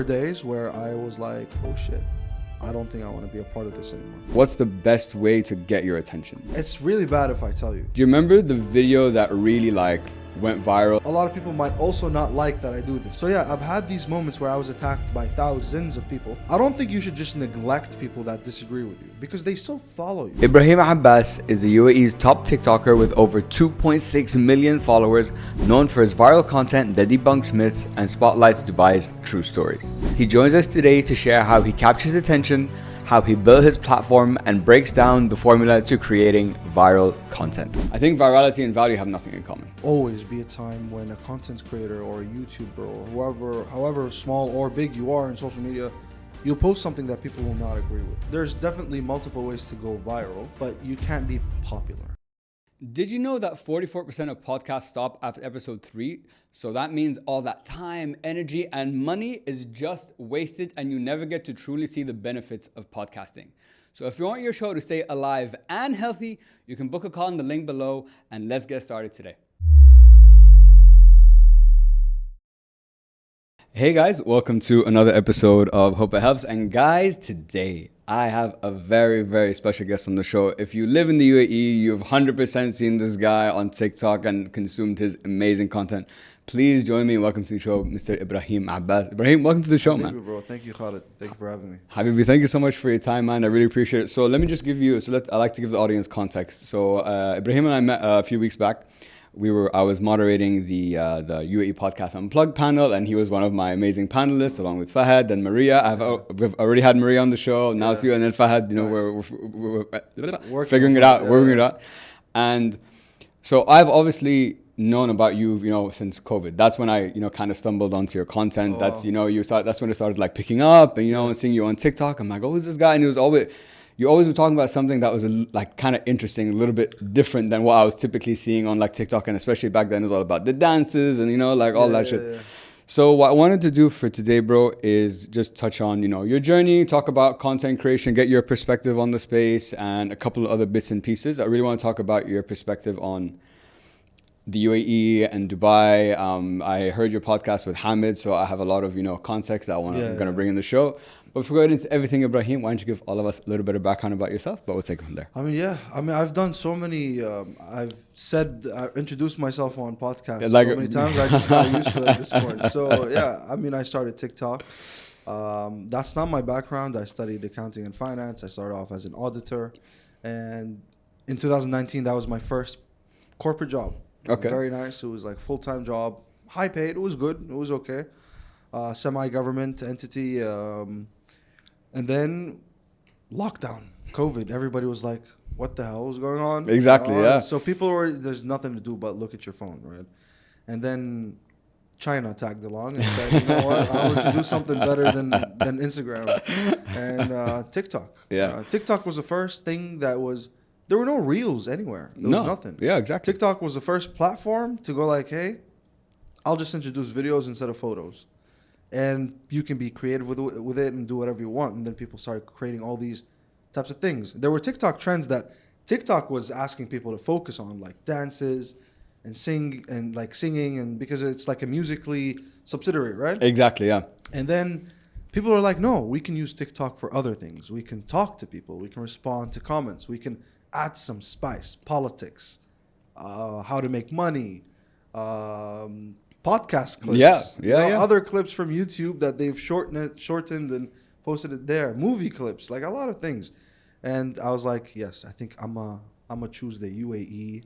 were days where I was like, oh shit, I don't think I want to be a part of this anymore. What's the best way to get your attention? It's really bad if I tell you. Do you remember the video that really went viral? A lot of people might also not like that I do this. So yeah, I've had these moments where I was attacked by thousands of people. I don't think you should just neglect people that disagree with you because they still follow you. Ebrahim Abbas is the UAE's top TikToker with over 2.6 million followers, known for his viral content that debunks myths and spotlights Dubai's true stories. He joins us today to share how he captures attention, how he built his platform, and breaks down the formula to creating viral content. I think virality and value have nothing in common. Always be a time when a content creator or a YouTuber or however small or big you are in social media, you'll post something that people will not agree with. There's definitely multiple ways to go viral, but you can't be popular. Did you know that 44% of podcasts stop after episode 3? So that means all that time, energy, and money is just wasted, and you never get to truly see the benefits of podcasting. So if you want your show to stay alive and healthy, you can book a call in the link below, and let's get started today. Hey guys, welcome to another episode of Hope It Helps. And guys, today I have a very, very special guest on the show. If you live in the UAE, you've 100% seen this guy on TikTok and consumed his amazing content. Please join me and welcome to the show, Mr. Ebrahim Abbas. Ebrahim, welcome to the show, man. Bro. Thank you, Khalid. Thank you for having me. Habibi, thank you so much for your time, man. I really appreciate it. So let me just give you, I like to give the audience context. So Ebrahim and I met a few weeks back. I was moderating the UAE Podcast Unplugged panel, and he was one of my amazing panelists, along with Fahad and Maria. We've already had Maria on the show. Now it's you, and then Fahad. You know, Nice. we're figuring it out. And so I've obviously known about you, since COVID. That's when I, kind of stumbled onto your content. That's that's when it started picking up, and and seeing you on TikTok. I'm like, oh, who's this guy? And it was always. You always were talking about something that was kind of interesting, a little bit different than what I was typically seeing on TikTok, and especially back then it was all about the dances and all that shit. Yeah. So what I wanted to do for today, bro, is just touch on your journey, talk about content creation, get your perspective on the space, and a couple of other bits and pieces. I really want to talk about your perspective on the UAE and Dubai. I heard your podcast with Hamid, so I have a lot of context that I'm going to bring in the show. But before we get into everything, Ebrahim, why don't you give all of us a little bit of background about yourself? But we'll take it from there. I've done so many. I introduced myself on podcasts so many times. I just got used to it at this point. So I started TikTok. That's not my background. I studied accounting and finance. I started off as an auditor, and in 2019, that was my first corporate job. Okay. Very nice. It was full-time job, high paid. It was good. It was okay. Semi-government entity. And then lockdown, COVID. Everybody was like, what the hell was going on? Exactly, yeah. So there's nothing to do but look at your phone, right? And then China tagged along and said, you know what, I want to do something better than Instagram and TikTok. Yeah. TikTok was the first thing there were no reels anywhere. There was nothing. Yeah, exactly. TikTok was the first platform to go hey, I'll just introduce videos instead of photos. And you can be creative with it and do whatever you want. And then people started creating all these types of things. There were TikTok trends that TikTok was asking people to focus on, like dances and singing, and because it's like a Musical.ly subsidiary, right? Exactly, yeah. And then people are like, no, we can use TikTok for other things. We can talk to people. We can respond to comments. We can add some spice, politics, how to make money, podcast clips. Other clips from YouTube that they've shortened and posted it there. Movie clips, a lot of things. And I was like, yes, I think I'm a choose the UAE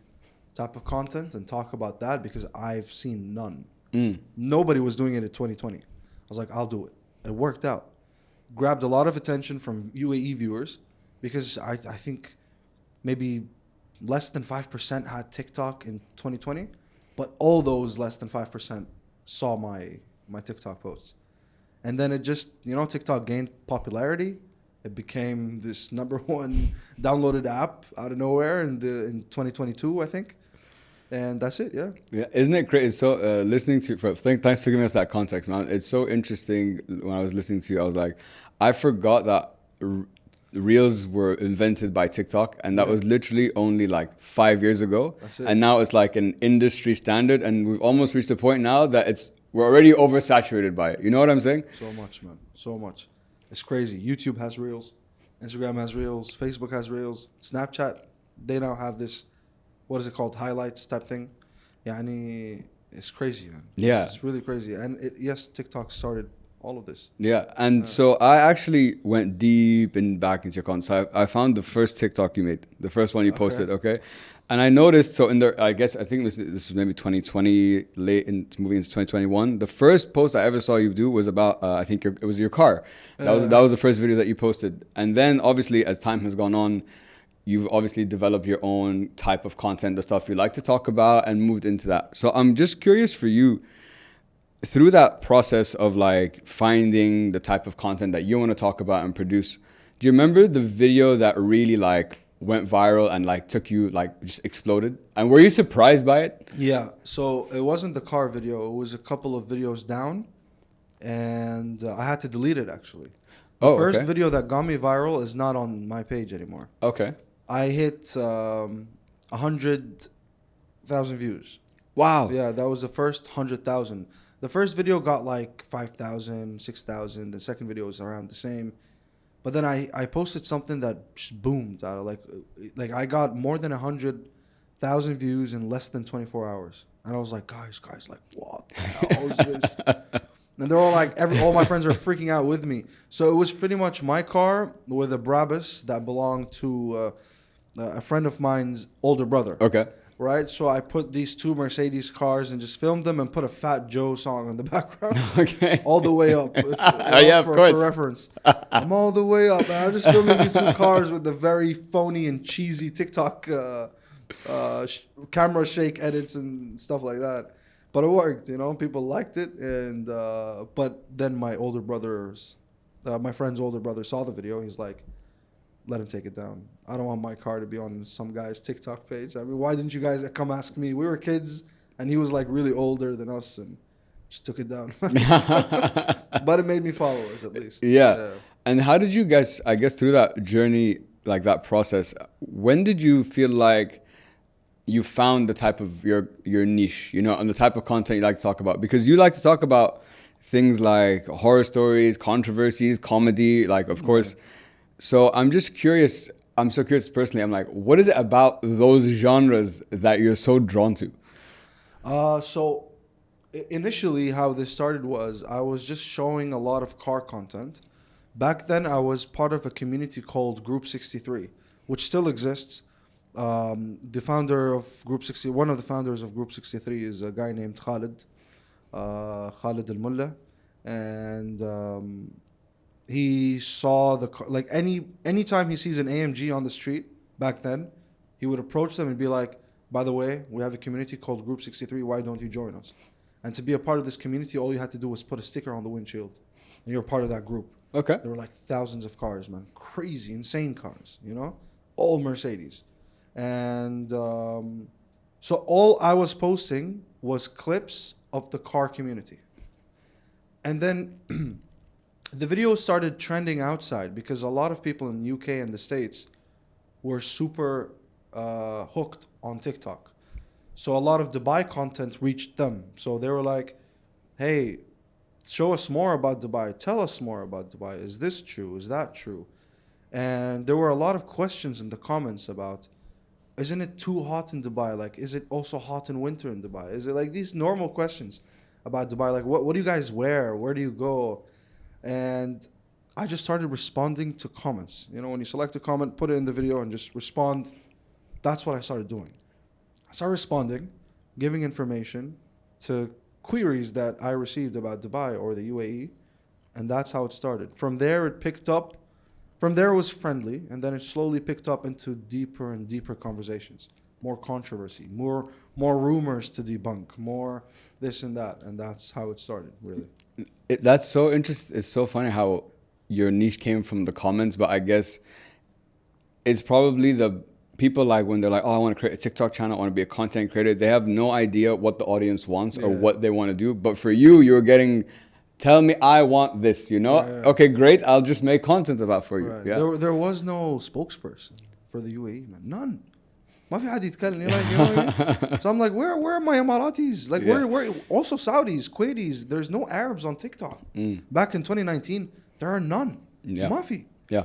type of content and talk about that because I've seen none. Nobody was doing it in 2020. I was like, I'll do it. It worked out. Grabbed a lot of attention from UAE viewers because I think maybe less than 5% had TikTok in 2020. But all those less than 5% saw my TikTok posts. And then it just, TikTok gained popularity. It became this #1 downloaded app out of nowhere in 2022, I think. And that's it, yeah. Yeah, isn't it great? So listening to you, thanks for giving us that context, man. It's so interesting. When I was listening to you, I was like, I forgot that Reels were invented by TikTok, and that was literally only 5 years ago. That's it. And now it's an industry standard, and we've almost reached the point now that it's we're already oversaturated by it. You know what I'm saying? So much, man. So much. It's crazy. YouTube has reels. Instagram has reels. Facebook has reels. Snapchat, they now have this, what is it called? Highlights type thing. Yani, it's crazy, man. Yeah. It's really crazy. And yes, TikTok started all of this. Yeah. And so I actually went deep back into your content. So I found the first TikTok you made, the first one you posted, okay? And I noticed, so in there, I think this was maybe 2020, moving into 2021. The first post I ever saw you do was about, I think it was your car. That was the first video that you posted. And then obviously as time has gone on, you've obviously developed your own type of content, the stuff you like to talk about, and moved into that. So I'm just curious for you, through that process of like finding the type of content that you want to talk about and produce, do you remember the video that really like went viral and like took you, like just exploded? And were you surprised by it? Yeah. So it wasn't the car video. It was a couple of videos down, and I had to delete it actually. The first video that got me viral is not on my page anymore. Okay. I hit 100,000 views. Wow. Yeah, that was the first 100,000. The first video got like 5,000, 6,000. The second video was around the same. But then I posted something that just boomed out of like I got more than 100,000 views in less than 24 hours. And I was like, guys, like, what the hell is this? And they're all like, all my friends are freaking out with me. So it was pretty much my car with a Brabus that belonged to a friend of mine's older brother. Okay. Right? So I put these two Mercedes cars and just filmed them and put a Fat Joe song in the background. Okay. All the way up. Yeah, of course. For reference. I'm all the way up. And I'm just filming these two cars with the very phony and cheesy TikTok camera shake edits and stuff like that. But it worked, you know. People liked it. And but then my friend's older brother saw the video. He's like, let him take it down. I don't want my car to be on some guy's TikTok page. I mean, why didn't you guys come ask me? We were kids, and he was like really older than us, and just took it down. But it made me followers at least. Yeah. And how did you guys, I guess through that journey, like that process, when did you feel like you found the type of your niche, you know, and the type of content you like to talk about? Because you like to talk about things like horror stories, controversies, comedy, like of course. So I'm just curious. I'm so curious personally. I'm like, what is it about those genres that you're so drawn to? So initially how this started was I was just showing a lot of car content. Back then I was part of a community called Group 63, which still exists. The founder of Group 60, one of the founders of Group 63 is a guy named Khalid Al-Mullah. And he saw anytime he sees an AMG on the street back then, he would approach them and be like, by the way, we have a community called Group 63, why don't you join us? And to be a part of this community, all you had to do was put a sticker on the windshield, and you're part of that group. Okay. There were like thousands of cars, man. Crazy, insane cars, you know? All Mercedes. And so all I was posting was clips of the car community. And then the video started trending outside because a lot of people in the UK and the States were super hooked on TikTok. So a lot of Dubai content reached them. So they were like, hey, show us more about Dubai. Tell us more about Dubai. Is this true? Is that true? And there were a lot of questions in the comments about, isn't it too hot in Dubai? Like, is it also hot in winter in Dubai? Is it like these normal questions about Dubai? Like, what do you guys wear? Where do you go? And I just started responding to comments. You know, when you select a comment, put it in the video and just respond. That's what I started doing. I started responding, giving information to queries that I received about Dubai or the UAE. And that's how it started. From there, it picked up. From there, it was friendly. And then it slowly picked up into deeper and deeper conversations. More controversy, more rumors to debunk, more this and that. And that's how it started, really. That's so interesting. It's so funny how your niche came from the comments, but I guess it's probably the people like when they're like, oh, I want to create a TikTok channel, I want to be a content creator. They have no idea what the audience wants or what they want to do. But for you, you're getting, tell me I want this, you know? Yeah. Okay, great. I'll just make content about for you. Right. Yeah. There was no spokesperson for the UAE, man. None. ما في حد يتكلم. You know what I mean? So I'm like, where are my Emiratis? Like, where also Saudis, Kuwaitis? There's no Arabs on TikTok. Back in 2019, there are none. Yeah. ما في. Yeah.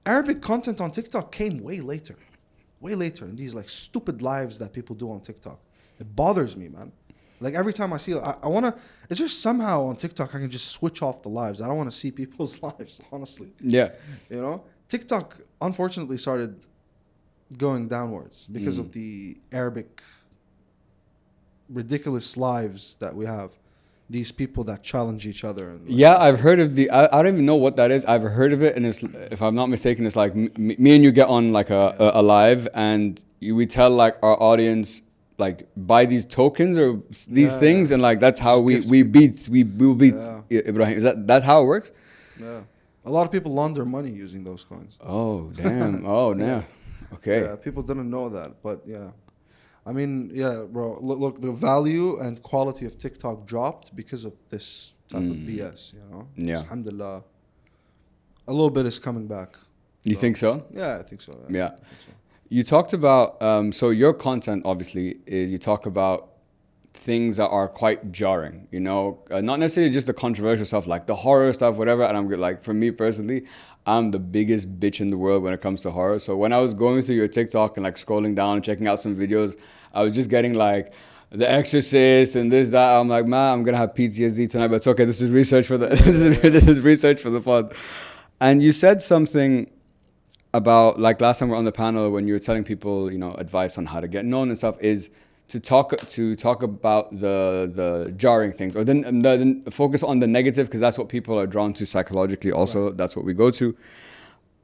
Arabic content on TikTok came way later in these like stupid lives that people do on TikTok. It bothers me, man. Like every time I see it, I want to, it's just somehow on TikTok I can just switch off the lives. I don't want to see people's lives, honestly. Yeah. You know, TikTok unfortunately started going downwards because of the Arabic ridiculous lives that we have. These people that challenge each other. And yeah, I've heard of I don't even know what that is. I've heard of it, and it's, if I'm not mistaken, it's like me and you get on like a live, and we tell like our audience like buy these tokens or these things, and like that's how we will beat Ebrahim. Is that's how it works? Yeah, a lot of people launder money using those coins. Oh damn! Oh damn! Okay. Yeah, people didn't know that, but yeah. I mean, yeah, bro. Look, the value and quality of TikTok dropped because of this type of BS. You know. Yeah. Alhamdulillah. A little bit is coming back. You think so? Yeah, I think so. Yeah. I think so. You talked about so your content obviously is you talk about things that are quite jarring. You know, not necessarily just the controversial stuff, like the horror stuff, whatever. And I'm like, for me personally, I'm the biggest bitch in the world when it comes to horror. So when I was going through your TikTok and like scrolling down and checking out some videos, I was just getting like The Exorcist and this, that. I'm like, man, I'm going to have PTSD tonight, but it's okay. This is research for the, this is research for the pod. And you said something about, like last time we were on the panel when you were telling people, you know, advice on how to get known and stuff, is to talk about the jarring things, or then the focus on the negative, because that's what people are drawn to psychologically. Also, right. That's what we go to.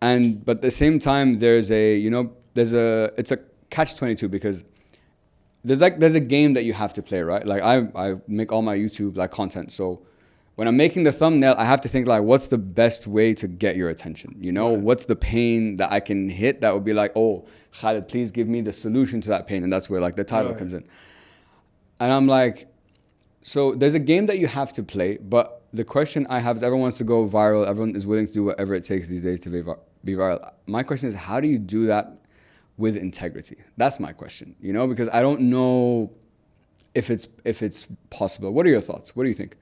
And but at the same time, it's a catch-22, because there's a game that you have to play, right? Like I make all my YouTube like content, so when I'm making the thumbnail, I have to think like, what's the best way to get your attention? You know, right. What's the pain that I can hit that would be like, oh, Khalid, please give me the solution to that pain. And that's where like the title comes in. And I'm like, so there's a game that you have to play, but the question I have is, everyone wants to go viral. Everyone is willing to do whatever it takes these days to be viral. My question is, how do you do that with integrity? That's my question, you know, because I don't know if it's possible. What are your thoughts? What do you think?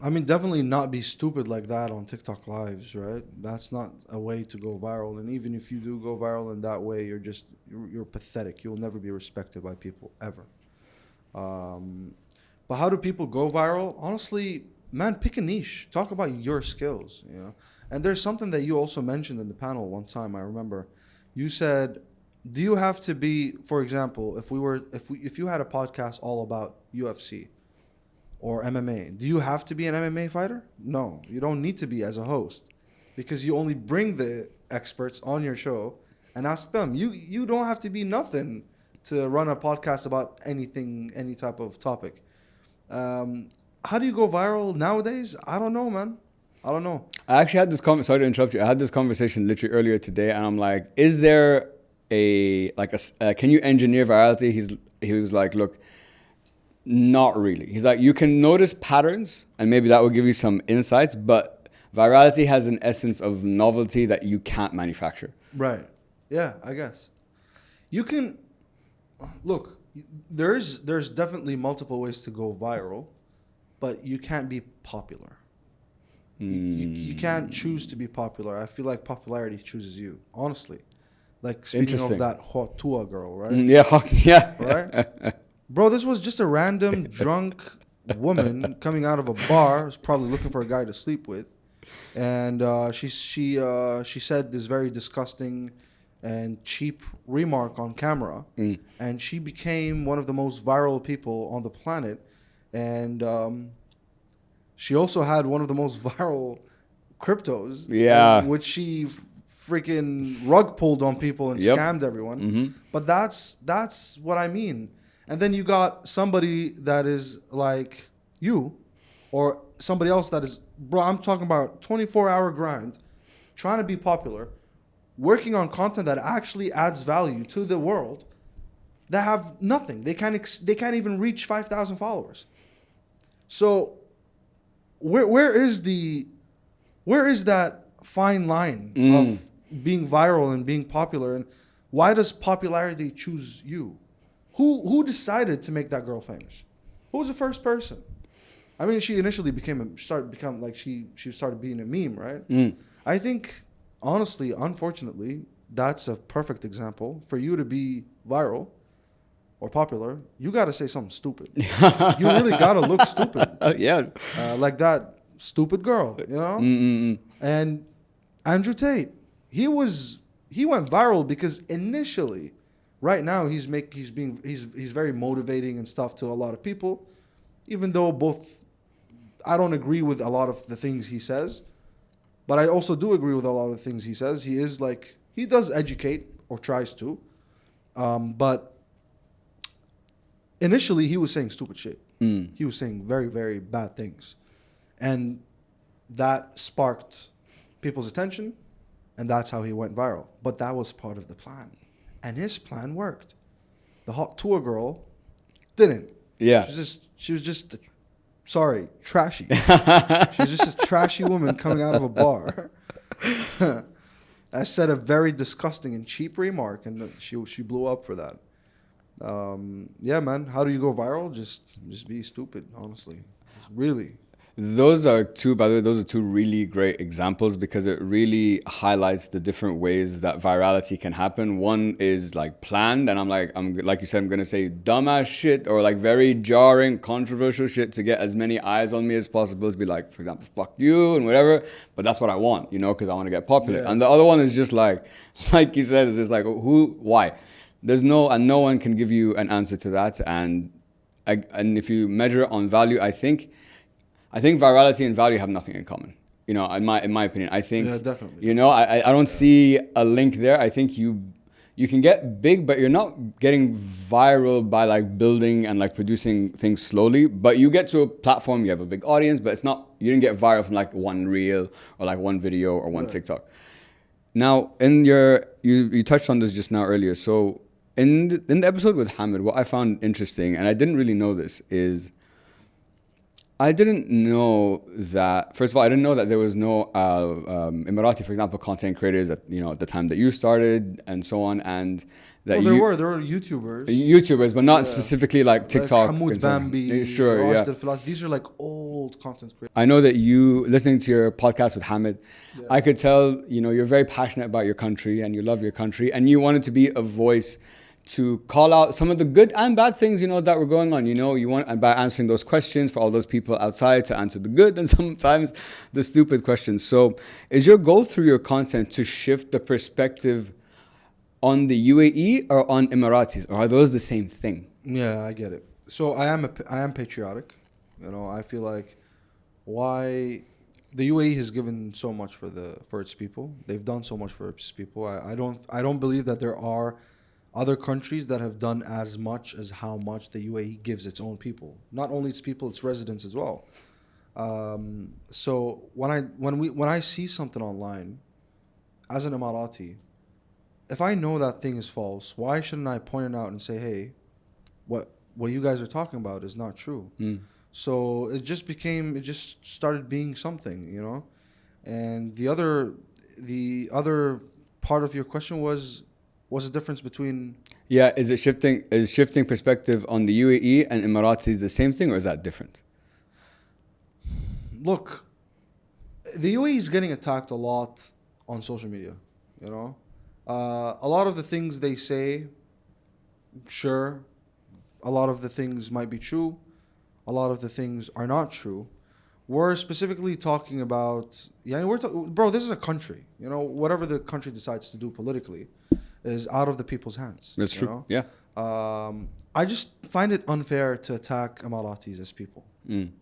I mean, definitely not be stupid like that on TikTok lives, right? That's not a way to go viral. And even if you do go viral in that way, you're pathetic. You'll never be respected by people, ever. But how do people go viral? Honestly, man, pick a niche. Talk about your skills, you know? And there's something that you also mentioned in the panel one time, I remember. You said, do you have to be, for example, if you had a podcast all about UFC, or MMA, do you have to be an MMA fighter? No, you don't need to be as a host, because you only bring the experts on your show and ask them. You don't have to be nothing to run a podcast about anything, any type of topic. How do you go viral nowadays? I don't know, man. I don't know. I actually had this sorry to interrupt you. I had this conversation literally earlier today, and I'm like, is there can you engineer virality? He was like, look, not really. He's like, you can notice patterns and maybe that will give you some insights, but virality has an essence of novelty that you can't manufacture. Right. Yeah, I guess. You can look, there's definitely multiple ways to go viral, but you can't be popular. You can't choose to be popular. I feel like popularity chooses you, honestly. Like, speaking of that hot Tua girl, right? Yeah. Right? Bro, this was just a random drunk woman coming out of a bar, was probably looking for a guy to sleep with, and she said this very disgusting and cheap remark on camera, and she became one of the most viral people on the planet, and she also had one of the most viral cryptos, which she freaking rug pulled on people and scammed everyone. Mm-hmm. But that's what I mean. And then you got somebody that is like you, or somebody else that is, bro, I'm talking about 24-hour grind, trying to be popular, working on content that actually adds value to the world, that have nothing. They can't even reach 5,000 followers. So where is that fine line of being viral and being popular, and Why does popularity choose you? Who decided to make that girl famous? Who was the first person? I mean, she initially started being a meme, right? I think, honestly, unfortunately, that's a perfect example. For you to be viral or popular, you got to say something stupid. You really got to look stupid. Yeah. Like that stupid girl, you know? And Andrew Tate, he went viral because initially, right now he's very motivating and stuff to a lot of people, even though I don't agree with a lot of the things he says, but I also do agree with a lot of the things he says. He does educate or tries to, but initially he was saying stupid shit. He was saying very, very bad things, and that sparked people's attention, and that's how he went viral. But that was part of the plan, and his plan worked. The hot tour girl didn't. Yeah. She was just trashy. She's just a trashy woman coming out of a bar. I said a very disgusting and cheap remark, and she blew up for that. Yeah, man. How do you go viral? Just be stupid, honestly. Really. Those are two really great examples, because it really highlights the different ways that virality can happen. One is like planned, and like you said, I'm gonna say dumbass shit or like very jarring, controversial shit to get as many eyes on me as possible, to be like, for example, fuck you and whatever. But that's what I want, because I want to get popular. Yeah. And the other one is just like you said, is just like why? No one can give you an answer to that. And if you measure it on value, I think virality and value have nothing in common. In my opinion, I think. Yeah, definitely. I don't see a link there. I think you can get big, but you're not getting viral by like building and like producing things slowly. But you get to a platform, you have a big audience, but you didn't get viral from like one reel or like one video or one TikTok. Now, you touched on this just now earlier. So in the episode with Hamid, what I found interesting, and I didn't really know this, is I didn't know that, first of all, I didn't know that there was no Emirati, for example, content creators at the time that you started and so on, and that there were YouTubers. YouTubers, but not specifically like TikTok. Like Hamoud Bambi, sure, yeah. These are like old content creators. I know that you, listening to your podcast with Hamid, I could tell, you're very passionate about your country and you love your country, and you wanted to be a voice to call out some of the good and bad things, that were going on. You want, and by answering those questions for all those people outside, to answer the good and sometimes the stupid questions. So is your goal through your content to shift the perspective on the UAE or on Emiratis, or are those the same thing? Yeah, I get it. So I am patriotic. I feel like why the UAE has given so much for its people. They've done so much for its people. I don't believe that there are other countries that have done as much as how much the UAE gives its own people. Not only its people, its residents as well. So when I see something online, as an Emirati, if I know that thing is false, why shouldn't I point it out and say, hey, what you guys are talking about is not true? So it just started being something, And the other part of your question was, what's the difference between? Yeah, is shifting perspective on the UAE and Emiratis the same thing, or is that different? Look, the UAE is getting attacked a lot on social media. A lot of the things they say, sure, a lot of the things might be true, a lot of the things are not true. We're specifically talking about, bro, this is a country. Whatever the country decides to do politically is out of the people's hands. That's true. Yeah. I just find it unfair to attack Emiratis as people.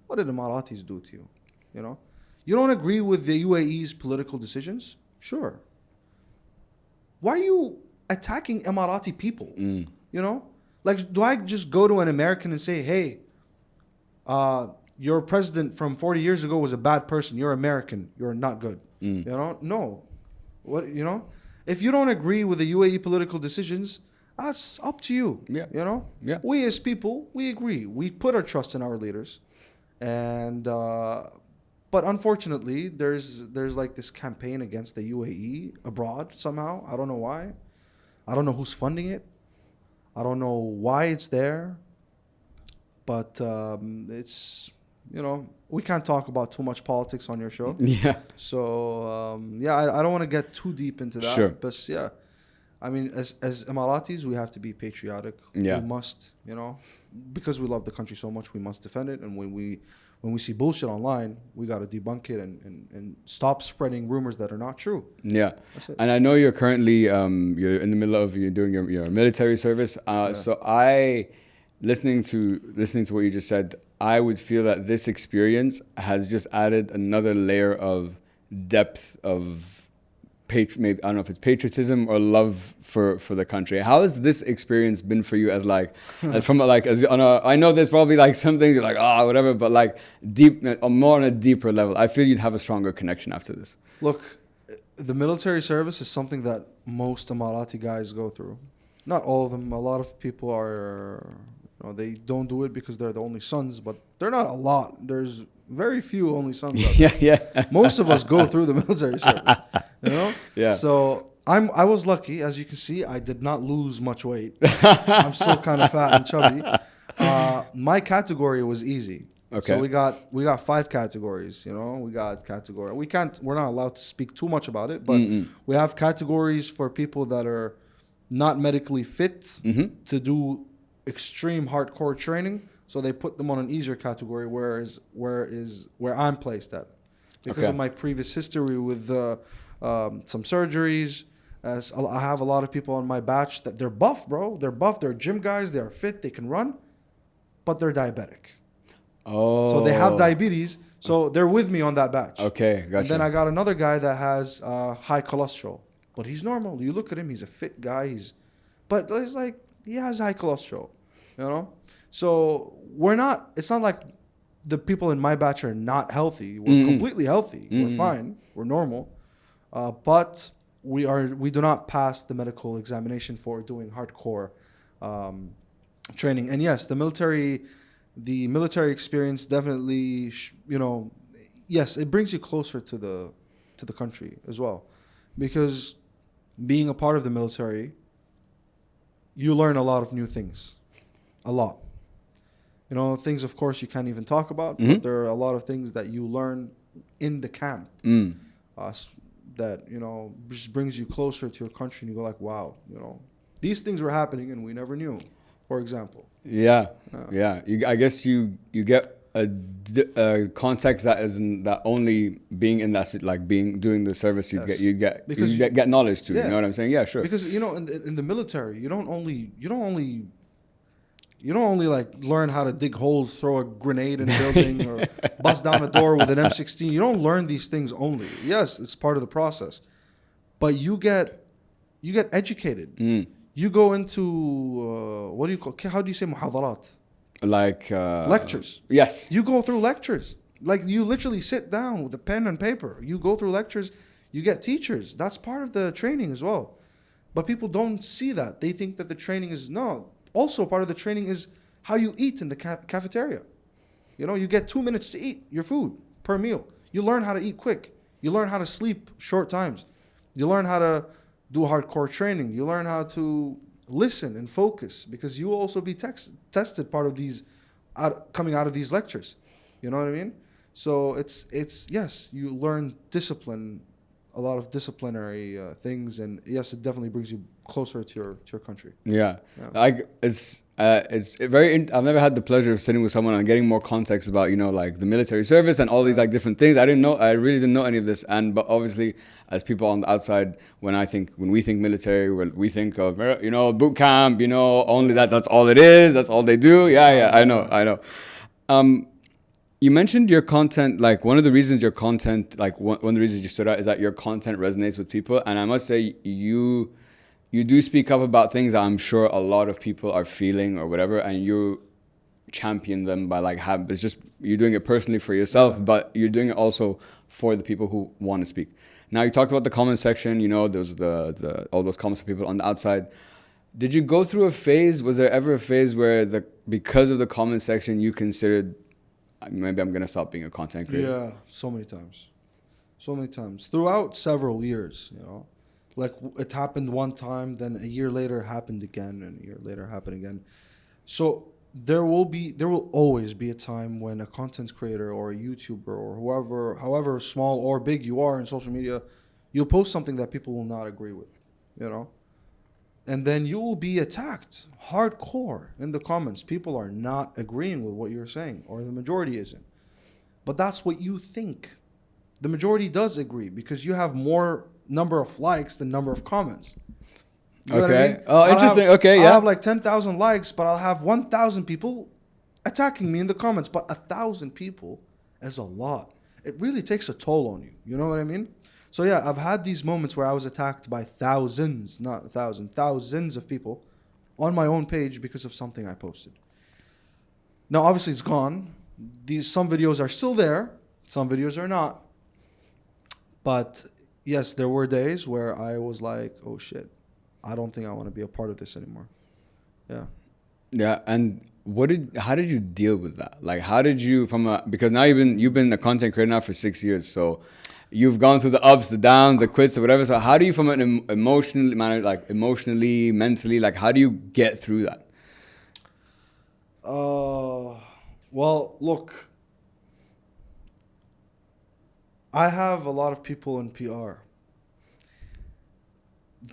What did Emiratis do to you? You don't agree with the UAE's political decisions? Sure. Why are you attacking Emirati people? Like, do I just go to an American and say, hey, your president from 40 years ago was a bad person. You're American. You're not good. No. What, if you don't agree with the UAE political decisions, that's up to you. Yeah. Yeah. We as people, we agree. We put our trust in our leaders. And, but unfortunately, there's like this campaign against the UAE abroad somehow. I don't know why. I don't know who's funding it. I don't know why it's there. But it's, we can't talk about too much politics on your show. Yeah. So, I don't want to get too deep into that. Sure. But yeah, I mean, as Emiratis, we have to be patriotic. Yeah. We must, because we love the country so much, we must defend it. And when we see bullshit online, we got to debunk it and stop spreading rumors that are not true. Yeah. And I know you're currently, you're in the middle of, you're doing your military service. So listening to what you just said, I would feel that this experience has just added another layer of depth of maybe I don't know if it's patriotism or love for the country. How has this experience been for you as like from like as on a, I know there's probably like some things you're like whatever, but like deep more on a deeper level. I feel you'd have a stronger connection after this. Look, the military service is something that most Emirati guys go through. Not all of them. A lot of people are, they don't do it because they're the only sons, but they're not a lot. There's very few only sons. Yeah. Most of us go through the military service, Yeah. So I was lucky, as you can see. I did not lose much weight. I'm still kind of fat and chubby. My category was easy. Okay. So we got 5 categories. We got category. We're not allowed to speak too much about it, but we have categories for people that are not medically fit to do extreme hardcore training. So they put them on an easier category, where I'm placed at, because of my previous history with some surgeries. I have a lot of people on my batch that they're buff, bro. They're buff. They're gym guys. They're fit. They can run, but they're diabetic. Oh. So they have diabetes. So they're with me on that batch. Okay, gotcha. And then I got another guy that has high cholesterol, but he's normal. You look at him, he's a fit guy. But it's like he has high cholesterol, So it's not like the people in my batch are not healthy. We're completely healthy. We're fine. We're normal. But we do not pass the medical examination for doing hardcore training. And yes, the military experience definitely, yes, it brings you closer to the country as well, because being a part of the military, you learn a lot of new things, a lot. Things, of course, you can't even talk about, but there are a lot of things that you learn in the camp that, just brings you closer to your country, and you go like, wow, these things were happening and we never knew, for example. Yeah. I guess you get a context that isn't that only being in that doing the service you get knowledge to. You know what I'm saying? Yeah, sure. Because in the military, you don't only like learn how to dig holes, throw a grenade in a building, or bust down a door with an M16. You don't learn these things only. Yes, it's part of the process, but you get educated. You go into how do you say muhadarat? Like lectures. Yes. You go through lectures. Like you literally sit down with a pen and paper. You go through lectures. You get teachers. That's part of the training as well. But people don't see that. They think that the training is also part of the training is how you eat in the cafeteria. You get 2 minutes to eat your food per meal. You learn how to eat quick. You learn how to sleep short times. You learn how to do hardcore training. You learn how to listen and focus, because you will also be tested part of these coming out of these lectures. You know what I mean? So it's yes, you learn discipline, a lot of disciplinary things, and yes, it definitely brings you closer to your country. Yeah. It's very. I've never had the pleasure of sitting with someone and getting more context about like the military service and all these like different things. I really didn't know any of this, but obviously, as people on the outside, when we think military, we think of boot camp. Only that's all it is. That's all they do. Yeah. I know. You mentioned your content, like one of the reasons your content, like one of the reasons you stood out is that your content resonates with people. And I must say, you do speak up about things that I'm sure a lot of people are feeling or whatever, and you champion them by it's just, you're doing it personally for yourself, but you're doing it also for the people who want to speak. Now, you talked about the comment section, there's all those comments from people on the outside. Did you go through a phase, was there ever a phase where because of the comment section, you considered, maybe I'm going to stop being a content creator? Yeah, so many times. Throughout several years, Like it happened one time, then a year later it happened again, and a year later it happened again. So there will always be a time when a content creator or a YouTuber or however small or big you are in social media, you'll post something that people will not agree with, you know? And then you will be attacked hardcore in the comments. People are not agreeing with what you're saying, or the majority isn't. But that's what you think. The majority does agree because you have more number of likes than number of comments. You know Okay. what I mean? Oh, interesting. Okay, yeah. I'll have like 10,000 likes, but I'll have 1,000 people attacking me in the comments. But 1,000 people is a lot. It really takes a toll on you. You know what I mean? So yeah, I've had these moments where I was attacked by thousands, not 1,000, thousands of people on my own page because of something I posted. Now, obviously, it's gone. Some videos are still there. Some videos are not. But yes, there were days where I was like, oh shit, I don't think I want to be a part of this anymore. Yeah. Yeah, and how did you deal with that? Like, how did you because now you've been a content creator now for 6 years, so you've gone through the ups, the downs, the quits, or whatever. So how do you, from an emotionally, mentally, like how do you get through that? Well, look, I have a lot of people in PR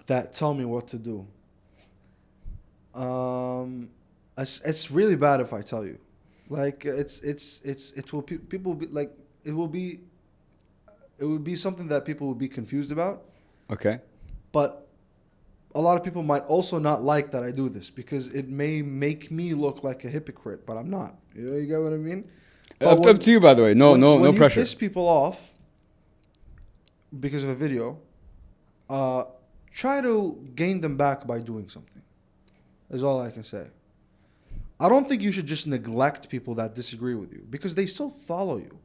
that tell me what to do. It's really bad if I tell you. Like it would be something that people would be confused about. Okay. But a lot of people might also not like that I do this because it may make me look like a hypocrite, but I'm not. You get what I mean? Up to you, by the way. No pressure. When you piss people off because of a video, try to gain them back by doing something. Is all I can say. I don't think you should just neglect people that disagree with you because they still follow you.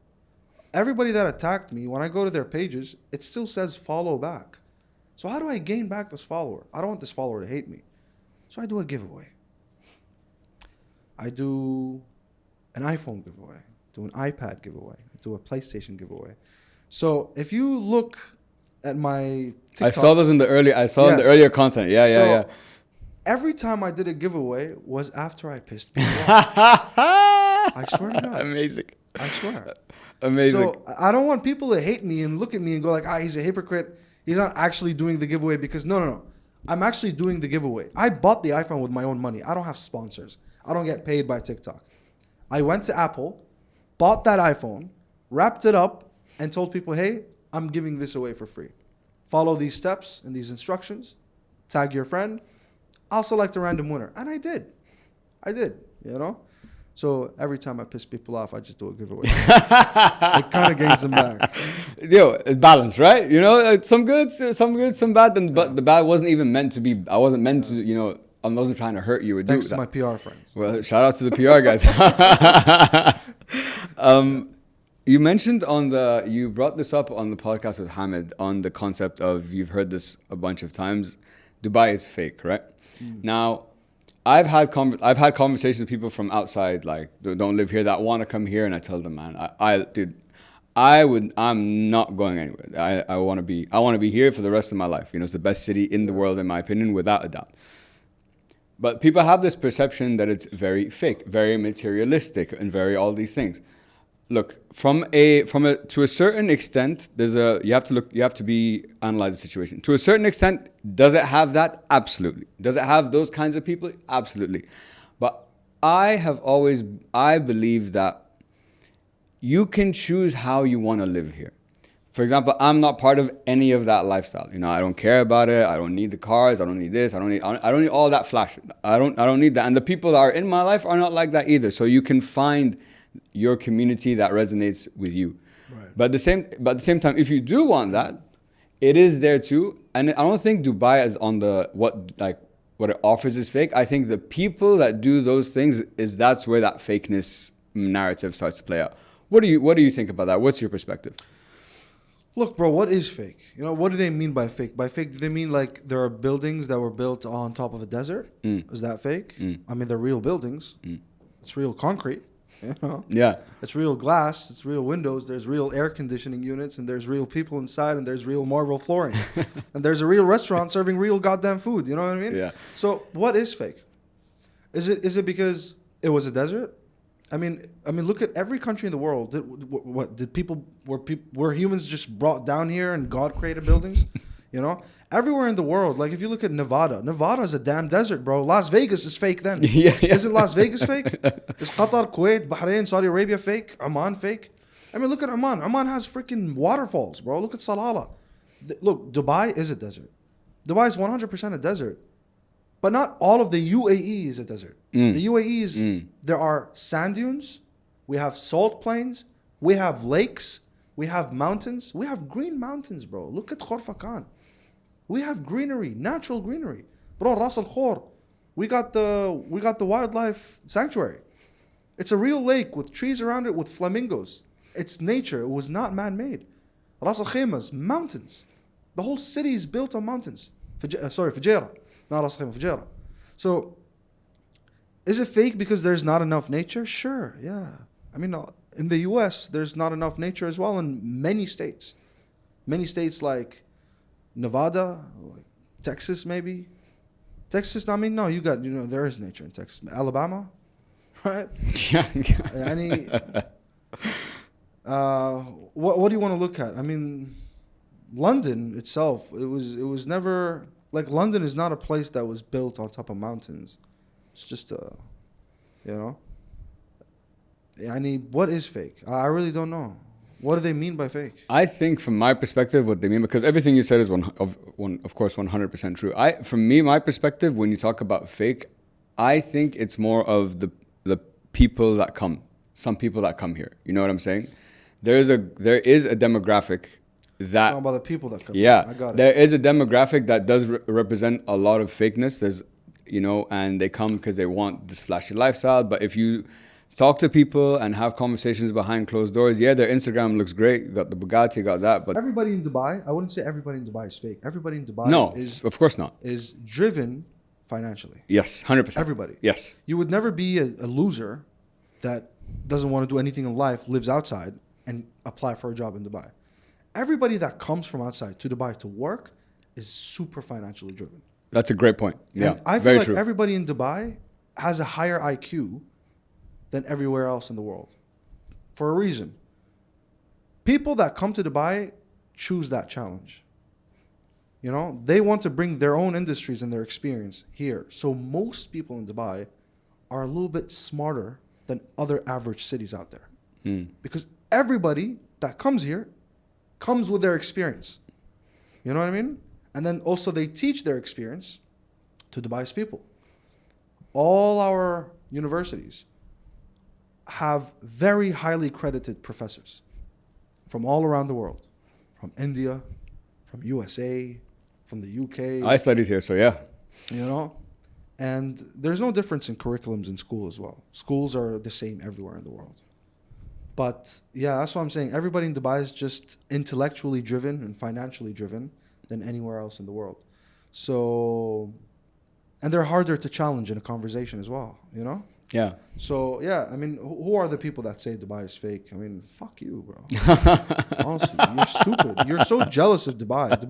Everybody that attacked me, when I go to their pages, it still says follow back. So how do I gain back this follower? I don't want this follower to hate me. So I do a giveaway. I do an iPhone giveaway. Do an iPad giveaway. Do a PlayStation giveaway. So if you look at my TikTok, I saw those in the earlier content. Yeah. Every time I did a giveaway was after I pissed people off. I swear to God. Amazing. I swear. Amazing. So I don't want people to hate me and look at me and go like, he's a hypocrite. He's not actually doing the giveaway because no. I'm actually doing the giveaway. I bought the iPhone with my own money. I don't have sponsors. I don't get paid by TikTok. I went to Apple, bought that iPhone, wrapped it up, and told people, hey, I'm giving this away for free. Follow these steps and these instructions. Tag your friend. I'll select a random winner. And I did, you know? So every time I piss people off, I just do a giveaway. It kind of gains them back. It's balanced, right? You know, some good, some bad. But the bad wasn't even meant to be. I wasn't meant to, you know, I wasn't trying to hurt you or do that. Thanks to my PR friends. Well, shout out to the PR guys. You mentioned you brought this up on the podcast with Hamid on the concept of, you've heard this a bunch of times, Dubai is fake, right? Now, I've had conversations with people from outside, like don't live here, that want to come here, and I tell them, man, I'm not going anywhere. I want to be here for the rest of my life. You know, it's the best city in the world, in my opinion, without a doubt. But people have this perception that it's very fake, very materialistic, and very all these things. Look, to a certain extent, you have to analyze the situation. To a certain extent, does it have that? Absolutely. Does it have those kinds of people? Absolutely. But I believe that you can choose how you want to live here. For example, I'm not part of any of that lifestyle. You know, I don't care about it. I don't need the cars. I don't need this. I don't need all that flash. I don't need that. And the people that are in my life are not like that either. So you can find your community that resonates with you. Right. But at the same time, if you do want that, it is there too. And I don't think Dubai is on what it offers is fake. I think the people that do those things that's where that fakeness narrative starts to play out. What do you think about that? What's your perspective? Look, bro, what is fake? You know, what do they mean by fake? By fake, do they mean like there are buildings that were built on top of a desert? Is that fake? I mean, they're real buildings. It's real concrete. You know? Yeah. It's real glass, it's real windows, there's real air conditioning units, and there's real people inside, and there's real marble flooring. And there's a real restaurant serving real goddamn food. You know what I mean? Yeah. So what is fake? Is it because it was a desert? I mean, look at every country in the world. Were humans just brought down here and God created buildings? You know, everywhere in the world. Like if you look at Nevada is a damn desert, bro. Las Vegas is fake then. Yeah. Isn't Las Vegas fake? Is Qatar, Kuwait, Bahrain, Saudi Arabia fake? Oman fake? I mean, look at Oman. Oman has freaking waterfalls, bro. Look at Salalah. Look, Dubai is a desert. Dubai is 100% a desert. But not all of the UAE is a desert. The UAE is, there are sand dunes, we have salt plains, we have lakes, we have mountains, we have green mountains, bro. Look at Khorfakan. We have greenery, natural greenery. Bro, Ras Al Khor, we got the wildlife sanctuary. It's a real lake with trees around it with flamingos. It's nature. It was not man-made. Ras Al Khaimas, mountains. The whole city is built on mountains. Fujairah. Not Ras Al Khaimah, Fujairah. So, is it fake because there's not enough nature? Sure, yeah. I mean, in the U.S., there's not enough nature as well in many states. Many states like Nevada, like Texas maybe. Texas, I mean, no, there is nature in Texas. Alabama, right? Yeah. What do you want to look at? I mean, London itself, it was never... Like, London is not a place that was built on top of mountains. It's just, what is fake? I really don't know. What do they mean by fake? I think from my perspective, what they mean, because everything you said is of course 100% true. From me, my perspective, when you talk about fake, I think it's more of the people that come. Some people that come here. You know what I'm saying? There is a demographic that... Talking about the people that come. Yeah. I got it. There is a demographic that does represent a lot of fakeness. There's, and they come because they want this flashy lifestyle. But if you talk to people and have conversations behind closed doors, yeah, their Instagram looks great. You got the Bugatti, got that. But everybody in Dubai, I wouldn't say everybody in Dubai is fake. Everybody in Dubai of course not. Is driven financially. Yes, 100%. Everybody. Yes. You would never be a loser that doesn't want to do anything in life, lives outside, and apply for a job in Dubai. Everybody that comes from outside to Dubai to work is super financially driven. That's a great point. Yeah, and I feel like everybody in Dubai has a higher IQ than everywhere else in the world. For a reason. People that come to Dubai choose that challenge. They want to bring their own industries and their experience here. So most people in Dubai are a little bit smarter than other average cities out there. Because everybody that comes here comes with their experience. You know what I mean? And then also they teach their experience to Dubai's people. All our universities have very highly credited professors from all around the world. From India, from USA, from the UK. I studied here, so yeah. And there's no difference in curriculums in school as well. Schools are the same everywhere in the world. But yeah, that's what I'm saying. Everybody in Dubai is just intellectually driven and financially driven than anywhere else in the world. So, and they're harder to challenge in a conversation as well, Yeah. So, yeah, I mean, who are the people that say Dubai is fake? I mean, fuck you, bro. Honestly, you're stupid. You're so jealous of Dubai.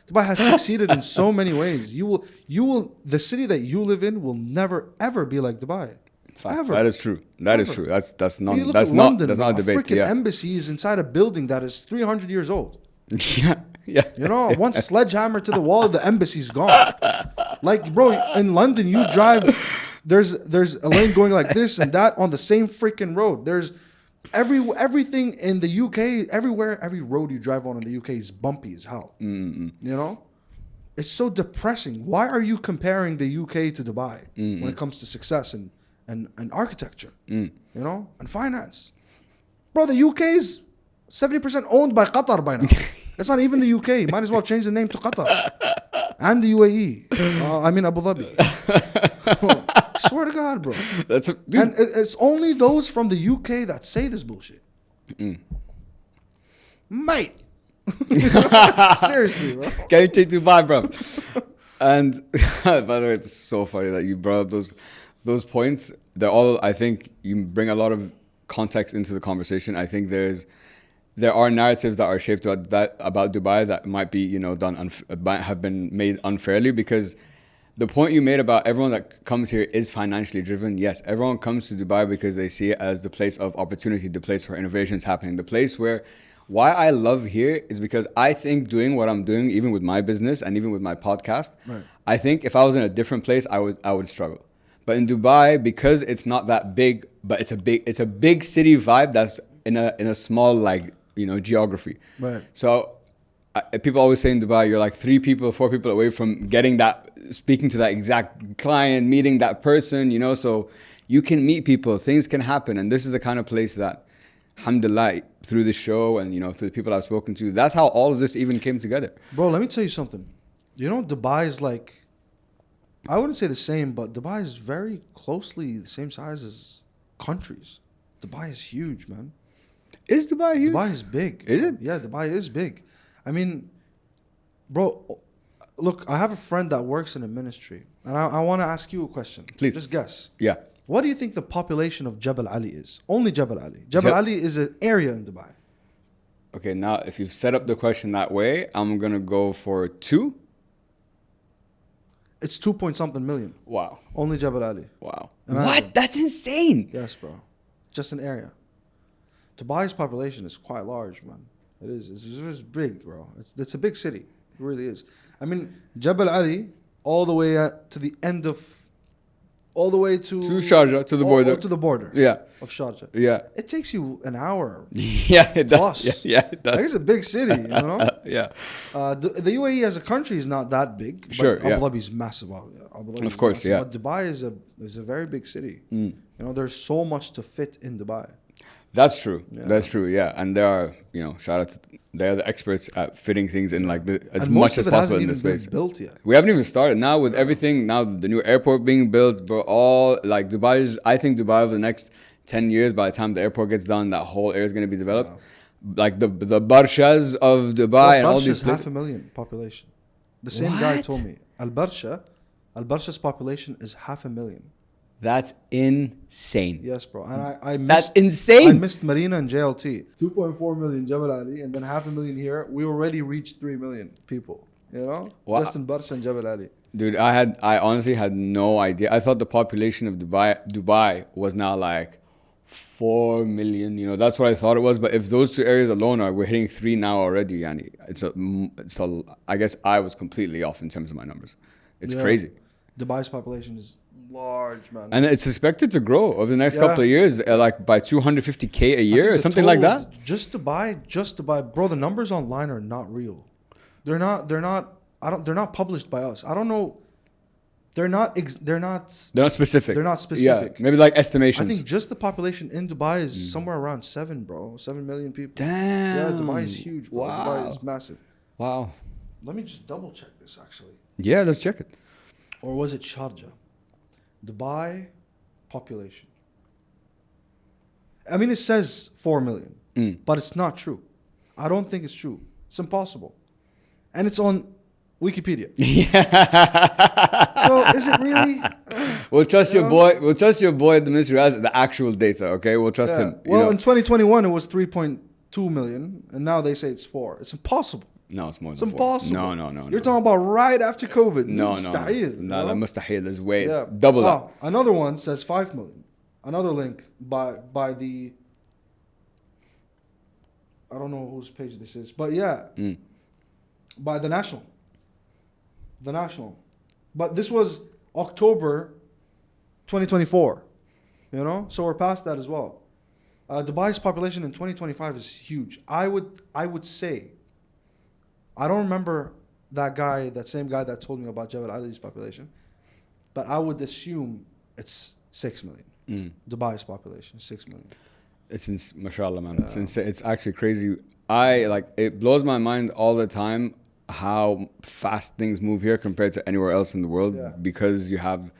Dubai has succeeded in so many ways. The city that you live in will never, ever be like Dubai. Ever. That is true. That is true. That's not London, that's not a debate. A freaking embassy is inside a building that is 300 years old. Yeah. One sledgehammer to the wall, the embassy's gone. Like, bro, in London, you drive, there's a lane going like this and that on the same freaking road. There's everything in the UK, every road you drive on in the UK is bumpy as hell. It's so depressing. Why are you comparing the UK to Dubai when it comes to success and architecture, and finance? Bro, the UK is 70% owned by Qatar by now. That's not even the UK. Might as well change the name to Qatar. And the UAE. Abu Dhabi. Swear to God, bro. And it's only those from the UK that say this bullshit. Mate. Seriously, bro. Can you take Dubai, bro? And by the way, it's so funny that you brought up those points. They're all, I think, you bring a lot of context into the conversation. I think there are narratives that are shaped about Dubai that might be, might have been made unfairly, because the point you made about everyone that comes here is financially driven. Yes, everyone comes to Dubai because they see it as the place of opportunity, the place where innovation is happening, the place where, why I love here is because I think doing what I'm doing, even with my business and even with my podcast, right, I think if I was in a different place, I would struggle. But in Dubai, because it's not that big, but it's a big city vibe that's in a small, like, geography. Right. So people always say in Dubai, you're like 4 people away from speaking to that exact client, meeting that person, so you can meet people, things can happen. And this is the kind of place that, alhamdulillah, through the show and, through the people I've spoken to, that's how all of this even came together. Bro, let me tell you something. Dubai is like, I wouldn't say the same, but Dubai is very closely the same size as countries. Dubai is huge, man. Is Dubai huge? Dubai is big. Is it? Yeah, Dubai is big. I mean, bro, look, I have a friend that works in a ministry, and I want to ask you a question. Please. Just guess. Yeah. What do you think the population of Jebel Ali is? Only Jebel Ali. Jebel Ali is an area in Dubai. Okay, now if you've set up the question that way, I'm going to go for 2. It's 2 point something million. Wow. Only Jebel Ali. Wow. Imagine. What? That's insane. Yes, bro. Just an area. Dubai's population is quite large, man. It is. It's big, bro. It's a big city. It really is. I mean, Jebel Ali, all the way to the end of, all the way to Sharjah, to the border. To the border. Yeah. Of Sharjah. Yeah. It takes you an hour. Yeah, it does. Plus. Yeah, it does. Like, it's a big city, Yeah. The UAE as a country is not that big. Sure. But Abu Dhabi is massive. Of course, yeah. But Dubai is a very big city. There's so much to fit in Dubai. That's true. Yeah. That's true. Yeah, and there are, shout out to, they are the experts at fitting things in like as and much as possible in the hasn't even space. been built yet. We haven't even started now with everything. Now the new airport being built, but all like I think Dubai over the next 10 years, by the time the airport gets done, that whole area is going to be developed. Yeah. Like the barshas of Dubai and all these places. 500,000 population. The same guy told me Al-Barsha's population is 500,000. That's insane. Yes, bro. And I missed, that's insane. I missed Marina and JLT. 2.4 million Jebel Ali, and then 500,000 here. We already reached 3 million people. Wow. Just in Barsha and Jebel Ali. Dude, I honestly had no idea. I thought the population of Dubai was now like 4 million. That's what I thought it was. But if those 2 areas alone we're hitting 3 now already, yani, I guess I was completely off in terms of my numbers. It's crazy. Dubai's population is large, man. And it's expected to grow over the next couple of years, like by 250K a year or something like that. Just Dubai, bro. The numbers online are not real. They're not published by us. I don't know. They're not specific. They're not specific. Yeah, maybe like estimations. I think just the population in Dubai is somewhere around 7 million people. Damn. Yeah, Dubai is huge, bro. Wow. Dubai is massive. Wow. Let me just double check this, actually. Yeah, let's check it. Or was it Sharjah? Dubai population. I mean, it says 4 million, but it's not true. I don't think it's true. It's impossible. And it's on Wikipedia. So is it really? We'll trust your boy. We'll trust your boy. The Ministry has the actual data. Okay, we'll trust him. Well, in 2021 it was 3.2 million, and now they say it's 4. It's impossible. No, it's more it's than impossible. 4. No. You're talking about right after COVID. No. Mustahil, No, mustahil is way Yeah. double that. Another one says 5 million. Another link by the, I don't know whose page this is, but by the National. The National. But this was October 2024. So we're past that as well. Dubai's population in 2025 is huge. I would say, I don't remember that same guy that told me about Jebel Ali's population, but I would assume it's 6 million. Dubai's population, 6 million. It's mashallah, man. It's actually crazy. It blows my mind all the time how fast things move here compared to anywhere else in the world, because you have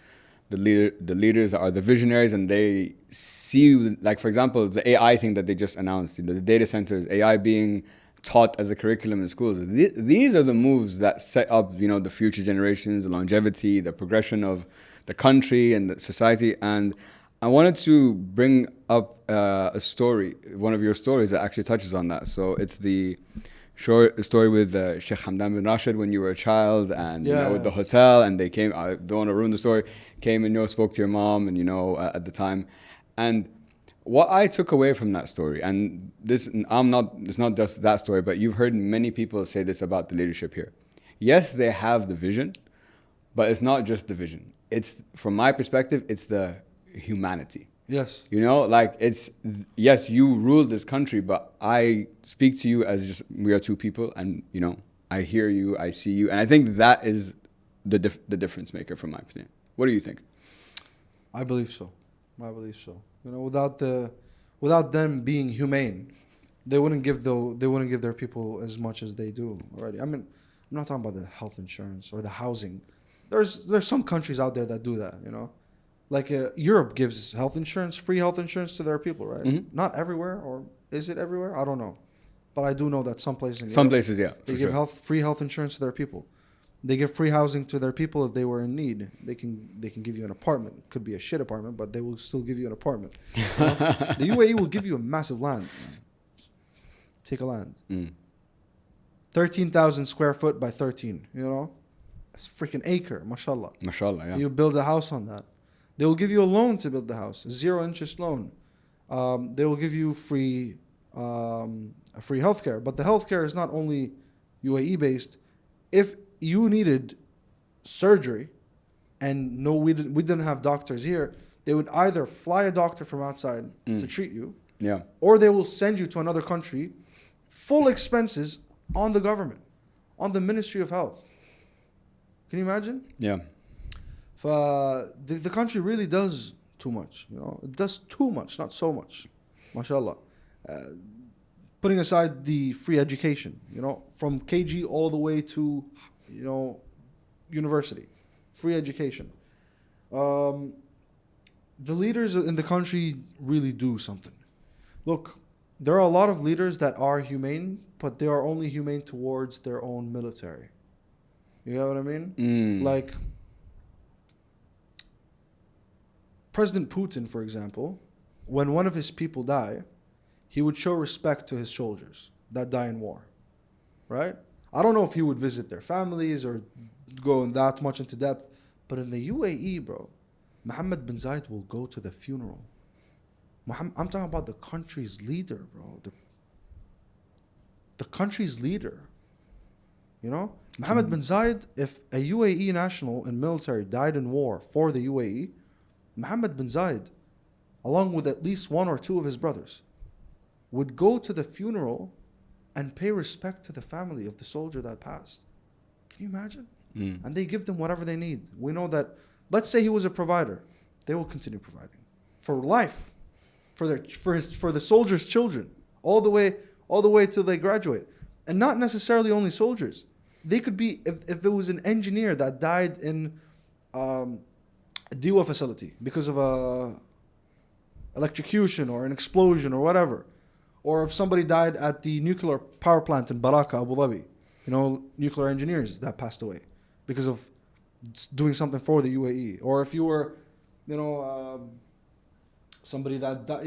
the leaders are the visionaries, and they see, like, for example, the AI thing that they just announced, the data centers, AI being taught as a curriculum in schools. These are the moves that set up, the future generations, the longevity, the progression of the country and the society. And I wanted to bring up a story, one of your stories that actually touches on that. So it's the short story with Sheikh Hamdan bin Rashid when you were a child, and with the hotel, and they came. I don't want to ruin the story. Came and spoke to your mom, and at the time, and what I took away from that story, and this, it's not just that story, but you've heard many people say this about the leadership here. Yes, they have the vision, but it's not just the vision. It's, from my perspective, it's the humanity. Yes. It's, yes, you rule this country, but I speak to you as just, we are two people, and, I hear you, I see you. And I think that is the difference maker from my opinion. What do you think? I believe so. Without them being humane, they wouldn't give their people as much as they do already. I mean, I'm not talking about the health insurance or the housing. There's some countries out there that do that, Like Europe gives free health insurance to their people, right? Mm-hmm. Not everywhere, or is it everywhere? I don't know. But I do know that some places in Europe, yeah. They give free health insurance to their people. They give free housing to their people if they were in need. They can give you an apartment. It could be a shit apartment, but they will still give you an apartment. The UAE will give you a massive land. Take a land. 13,000 square foot by 13, It's a freaking acre, mashallah. Mashallah, yeah. You build a house on that. They will give you a loan to build the house, a 0 interest loan. They will give you free healthcare, but the healthcare is not only UAE based. If you needed surgery, and we didn't have doctors here, they would either fly a doctor from outside to treat you, or they will send you to another country, full expenses on the government, on the Ministry of Health. Can you imagine? Yeah. The country really does too much, It does too much, not so much, mashallah. Putting aside the free education, from KG all the way to, university, free education. The leaders in the country really do something. Look, there are a lot of leaders that are humane, but they are only humane towards their own military. You know what I mean? Like President Putin, for example, when one of his people die, he would show respect to his soldiers that die in war, right? I don't know if he would visit their families or go in that much into depth, but in the UAE, bro, Mohammed bin Zayed will go to the funeral. I'm talking about the country's leader, bro. The country's leader. Mohammed bin Zayed, if a UAE national and military died in war for the UAE, Mohammed bin Zayed, along with at least one or two of his brothers, would go to the funeral and pay respect to the family of the soldier that passed. Can you imagine? And they give them whatever they need. We know that, let's say he was a provider, they will continue providing for life, for the soldiers' children, all the way till they graduate. And not necessarily only soldiers. They could be, if it was an engineer that died in a DEWA facility because of a electrocution or an explosion or whatever. Or if somebody died at the nuclear power plant in Baraka, Abu Dhabi, nuclear engineers that passed away because of doing something for the UAE. Or if you were, somebody that died,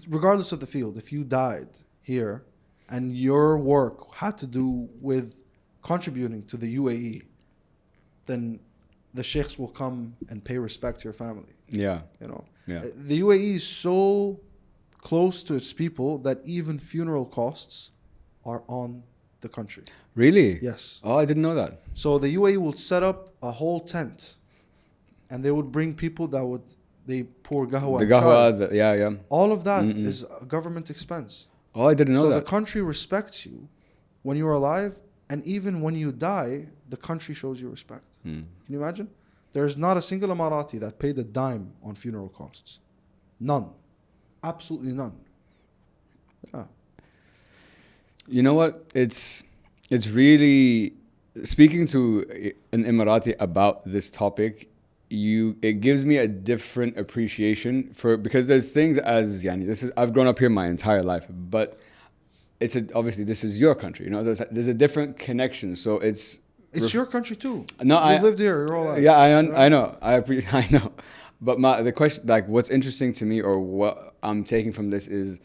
regardless of the field, if you died here and your work had to do with contributing to the UAE, then the sheikhs will come and pay respect to your family. Yeah. Yeah. The UAE is so close to its people that even funeral costs are on the country. Really? Yes. Oh, I didn't know that. So the UAE would set up a whole tent, and they would bring people they pour qahwa. The qahwa, yeah. All of that is a government expense. Oh, I didn't know that. So the country respects you when you're alive, and even when you die, the country shows you respect. Can you imagine? There's not a single Emirati that paid a dime on funeral costs. None. Absolutely none. Yeah. You know what? It's really, speaking to an Emirati about this topic, it gives me a different appreciation because there's things I've grown up here my entire life, but obviously this is your country. There's a different connection. So it's your country too. No, you lived here your whole life. Yeah, I know. I know. But the question, like, what's interesting to me, or what I'm taking from this is,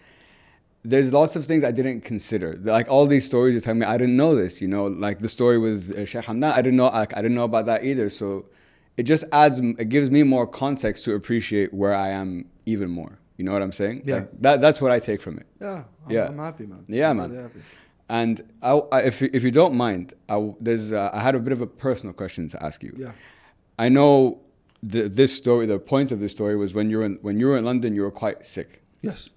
there's lots of things I didn't consider. Like all these stories you're telling me, I didn't know this. You know, like the story with Sheikh Hamdan, I didn't know about that either. So it just it gives me more context to appreciate where I am even more. You know what I'm saying? Yeah. Like that's what I take from it. Yeah. I'm happy, man. Yeah, I'm man. really happy. And if you don't mind, I had a bit of a personal question to ask you. Yeah. I know this story. The point of this story was when you were in London, you were quite sick. Yes.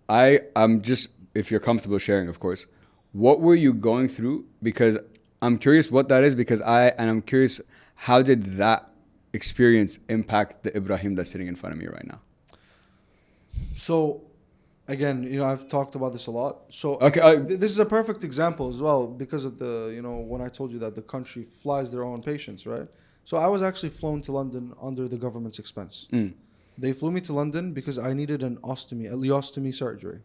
I'm just, if you're comfortable sharing, of course, what were you going through? Because I'm curious what that is. And I'm curious, how did that experience impact the Ebrahim that's sitting in front of me right now? So, again, I've talked about this a lot. So, okay, this is a perfect example as well because of when I told you that the country flies their own patients, right? So I was actually flown to London under the government's expense. They flew me to London because I needed a ileostomy surgery.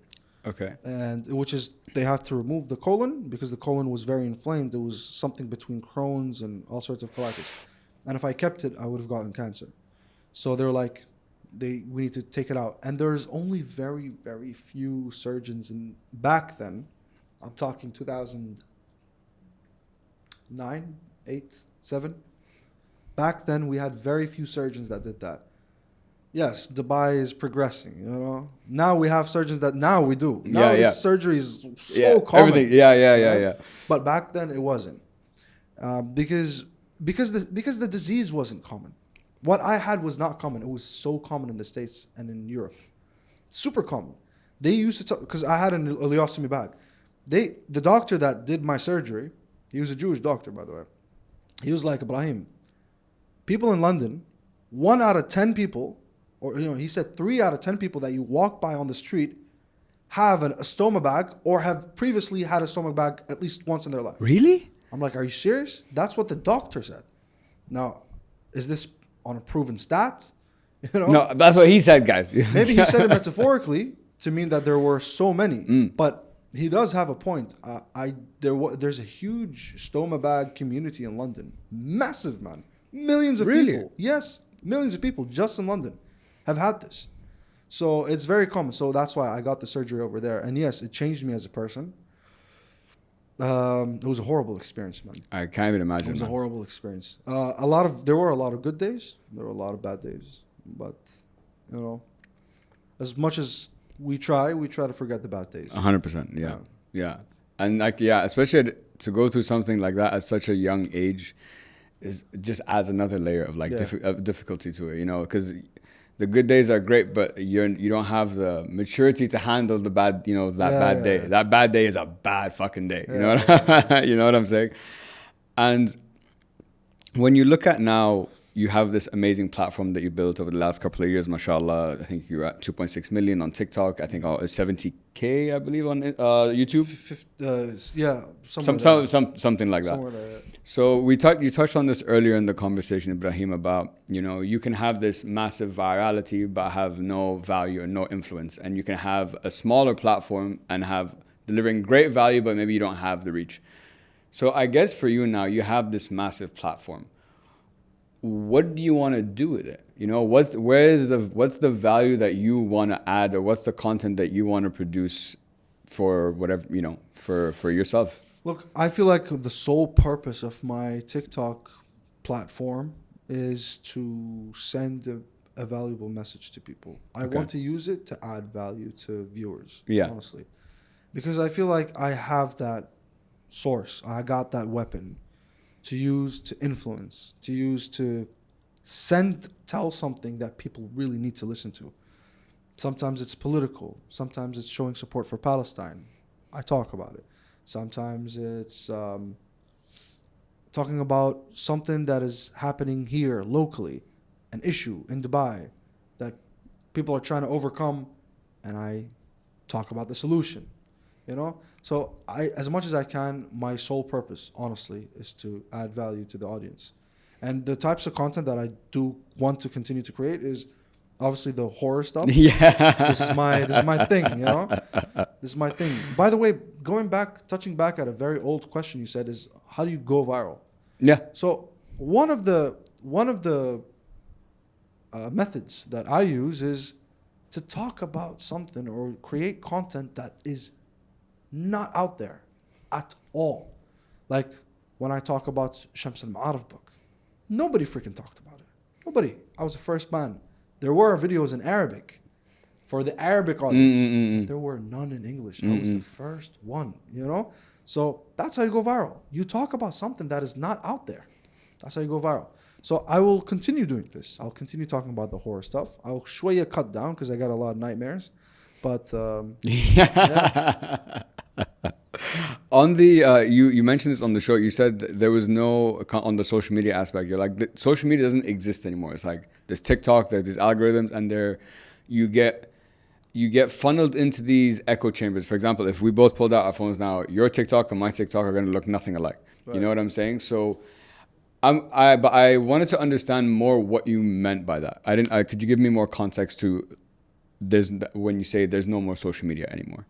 Okay. And which is, they have to remove the colon because the colon was very inflamed. It was something between Crohn's and all sorts of colitis. And if I kept it, I would have gotten cancer. So they're like, we need to take it out. And there's only very, very few surgeons back then. I'm talking 2009, 8, 7. Back then, we had very few surgeons that did that. Yes, Dubai is progressing, Now we have surgeons that now we do. Now this surgery is so common. Everything. Yeah. But back then it wasn't. Because the disease wasn't common. What I had was not common. It was so common in the States and in Europe. Super common. They used to talk, because I had an ileostomy bag. The doctor that did my surgery, he was a Jewish doctor, by the way. He was like, Ebrahim, people in London, 1 out of 10 people, or he said 3 out of 10 people that you walk by on the street have a stoma bag or have previously had a stomach bag at least once in their life. Really? I'm like, are you serious? That's what the doctor said. Now, is this on a proven stat? No, that's what he said, guys. Maybe he said it metaphorically to mean that there were so many, but he does have a point. There's a huge stoma bag community in London, massive, man, millions of people. Yes, millions of people just in London have had this, so it's very common. So that's why I got the surgery over there, and yes, it changed me as a person. It was a horrible experience, man. I can't even imagine. It was a horrible experience. There were a lot of good days. There were a lot of bad days. But, as much as we try to forget the bad days. 100%. Yeah. And especially to go through something like that at such a young age just adds another layer of of difficulty to it, because the good days are great, but you don't have the maturity to handle the bad, bad day. That bad day is a bad fucking day. You know what I'm saying? And when you look at now, you have this amazing platform that you built over the last couple of years, mashallah. I think you're at 2.6 million on TikTok. I think 70K, I believe, on YouTube. Something like that. There. So you touched on this earlier in the conversation, Ebrahim, about you can have this massive virality but have no value and no influence, and you can have a smaller platform and have delivering great value, but maybe you don't have the reach. So I guess for you now, you have this massive platform. What do you want to do with it? What's the value that you want to add, or what's the content that you want to produce for whatever, for yourself? Look, I feel like the sole purpose of my TikTok platform is to send a valuable message to people. I want to use it to add value to viewers, honestly. Because I feel like I have that source. I got that weapon to use to influence, to use to tell something that people really need to listen to. Sometimes it's political. Sometimes it's showing support for Palestine. I talk about it. Sometimes it's talking about something that is happening here locally, an issue in Dubai that people are trying to overcome, and I talk about the solution. So as much as I can, my sole purpose, honestly, is to add value to the audience. And the types of content that I do want to continue to create is obviously the horror stuff. This is my thing, This is my thing. By the way, touching back at a very old question you said is, how do you go viral? Yeah. So one of the methods that I use is to talk about something or create content that is not out there at all. Like when I talk about Shams al-Ma'arif book, nobody freaking talked about it. Nobody. I was the first man. There were videos in Arabic for the Arabic audience. But there were none in English. I was the first one, you know? So that's how you go viral. You talk about something that is not out there. That's how you go viral. So I will continue doing this. I'll continue talking about the horror stuff. I'll shwaya cut down because I got a lot of nightmares. But yeah. On the you mentioned this on the show. You said there was no on the social media aspect. You're like, social media doesn't exist anymore. It's like there's TikTok, there's these algorithms, and you get funneled into these echo chambers. For example, if we both pulled out our phones now, your TikTok and my TikTok are going to look nothing alike. Right. You know what I'm saying? So but I wanted to understand more what you meant by that. Could you give me more context to when you say there's no more social media anymore?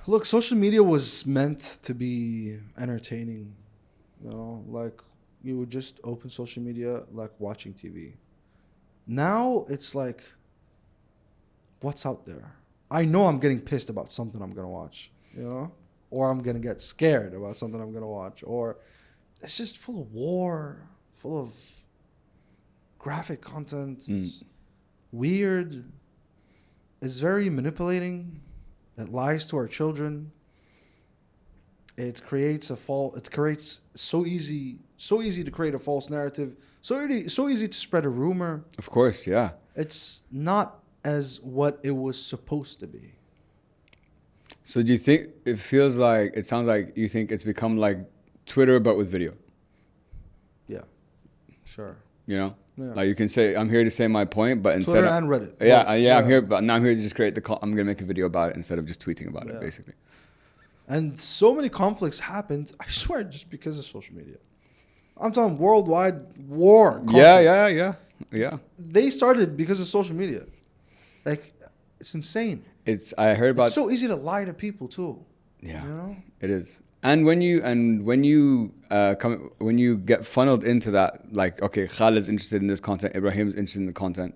Look, social media was meant to be entertaining. You know, like you would just open social media like watching TV. Now it's like, what's out there? I know I'm getting pissed about something I'm gonna watch, you know, or I'm gonna get scared about something I'm gonna watch, or it's just full of war, full of graphic content. It's weird. It's very manipulating. It lies to our children. It creates so easy to create a false narrative. So easy to spread a rumor. Of course, yeah. It's not as what it was supposed to be. So do you think it sounds like you think it's become like Twitter but with video? Yeah, sure. You know? Yeah. Like you can say, I'm here to say my point, but instead Twitter of... and Reddit. Yeah, I'm here, but now I'm here to just create I'm going to make a video about it instead of just tweeting about it, basically. And so many conflicts happened, I swear, just because of social media. I'm talking worldwide war conflicts. Yeah. They started because of social media. Like, it's insane. I heard about... It's so easy to lie to people, too. Yeah, you know? It is. And when you get funneled into that, like, okay, Khalid's interested in this content, Ibrahim's interested in the content,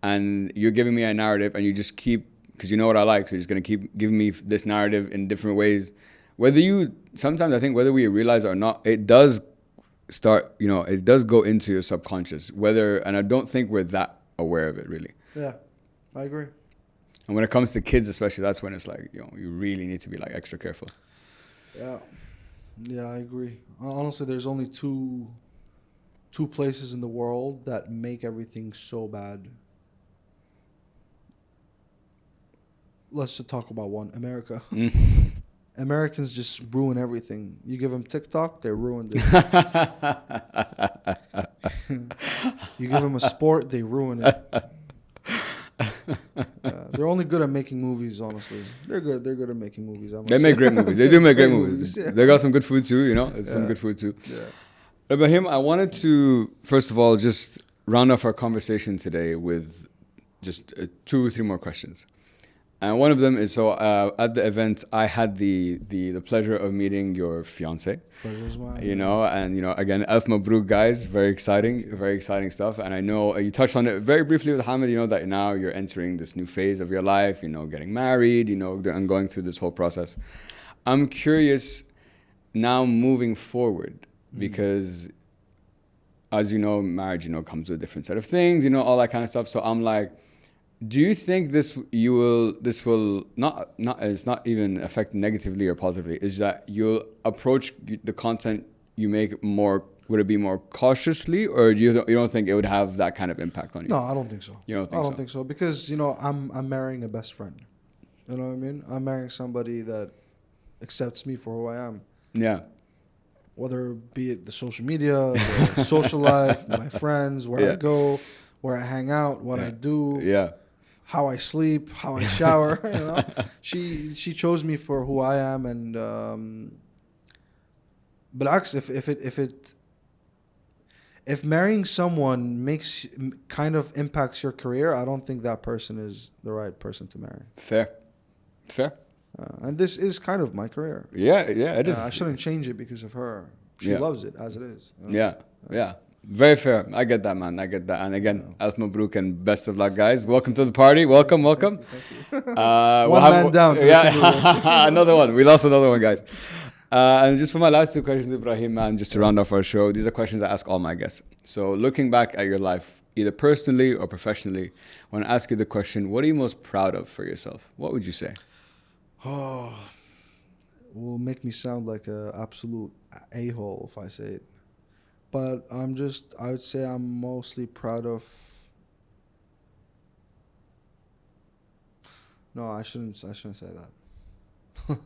and you're giving me a narrative, and you just keep, because you know what I like, so you're just going to keep giving me this narrative in different ways. Sometimes I think whether we realize it or not, it does start, it does go into your subconscious, and I don't think we're that aware of it, really. Yeah, I agree. And when it comes to kids especially, that's when it's like, you really need to be like extra careful. Yeah, I agree. Honestly, there's only two places in the world that make everything so bad. Let's just talk about one, America. Americans just ruin everything. You give them TikTok, they ruined it. You give them a sport, they ruin it. They're only good at making movies, honestly. They're good at making movies. They make great movies. They do make great movies. Yeah. They got some good food too, some good food too. Yeah. Ebrahim, I wanted to, first of all, just round off our conversation today with just 2 or 3 more questions. And one of them is, at the event, I had the pleasure of meeting your fiance. Pleasure's mine. Again, Alf Mabruk, guys, very exciting stuff. And I know you touched on it very briefly with Hamid, that now you're entering this new phase of your life, getting married, and going through this whole process. I'm curious now moving forward, because as you know, marriage, comes with a different set of things, all that kind of stuff. So I'm like, do you think this will not it's not even affect negatively or positively? Is that you'll approach the content you make more? Would it be more cautiously, or you don't think it would have that kind of impact on you? No, I don't think so. You don't think so? I don't think so, because I'm marrying a best friend. You know what I mean? I'm marrying somebody that accepts me for who I am. Yeah. Whether be it the social media, the social life, my friends, where I go, where I hang out, what I do. Yeah. How I sleep, how I shower, She chose me for who I am, and بالعكس, if marrying someone kind of impacts your career, I don't think that person is the right person to marry. Fair. And this is kind of my career. Yeah, it is. I shouldn't change it because of her. She loves it as it is. Yeah. Very fair. I get that, man. I get that. And again, Alf Mabruk and best of luck, guys. Welcome to the party. Welcome. Thank you. One man down. To yeah, another one. We lost another one, guys. And just for my last two questions, Ebrahim, man, just to round off our show, these are questions I ask all my guests. So looking back at your life, either personally or professionally, I want to ask you the question, what are you most proud of for yourself? What would you say? Oh, will make me sound like an absolute a-hole if I say it. But I would say I'm mostly proud of... No, I shouldn't say that.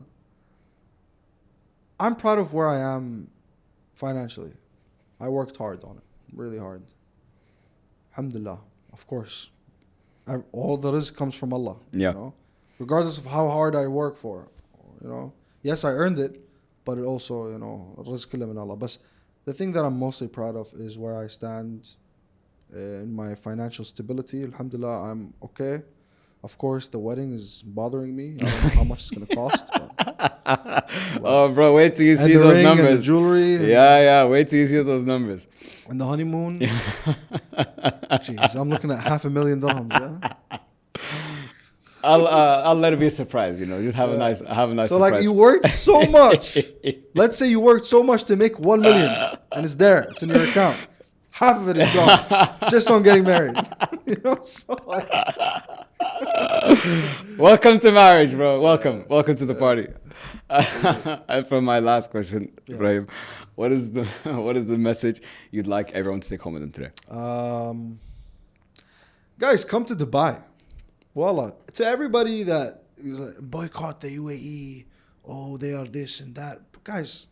I'm proud of where I am financially. I worked hard on it, really hard. Alhamdulillah, of course. All the rizq comes from Allah. Yeah. You know? Regardless of how hard I work for, you know. Yes, I earned it, but it also, you know, rizq min Allah. But the thing that I'm mostly proud of is where I stand in my financial stability. Alhamdulillah, I'm okay. Of course, the wedding is bothering me. I don't know how much it's going to cost. But oh, bro, wait till you see the those ring numbers. And the jewelry. Yeah, wait till you see those numbers. And the honeymoon. Jeez, I'm looking at $500,000 dirhams, yeah? I'll let it be a surprise, you know. Just have a nice So surprise. like you worked so much. Let's say you worked so much to make 1 million and it's there. It's in your account. Half of it is gone just on getting married. You know, so like welcome to marriage, bro. Welcome to the party. And for my last question, Ebrahim, what is the message you'd like everyone to take home with them today? Guys, come to Dubai. Wallah, to everybody that is like, boycott the UAE, oh, they are this and that. But guys,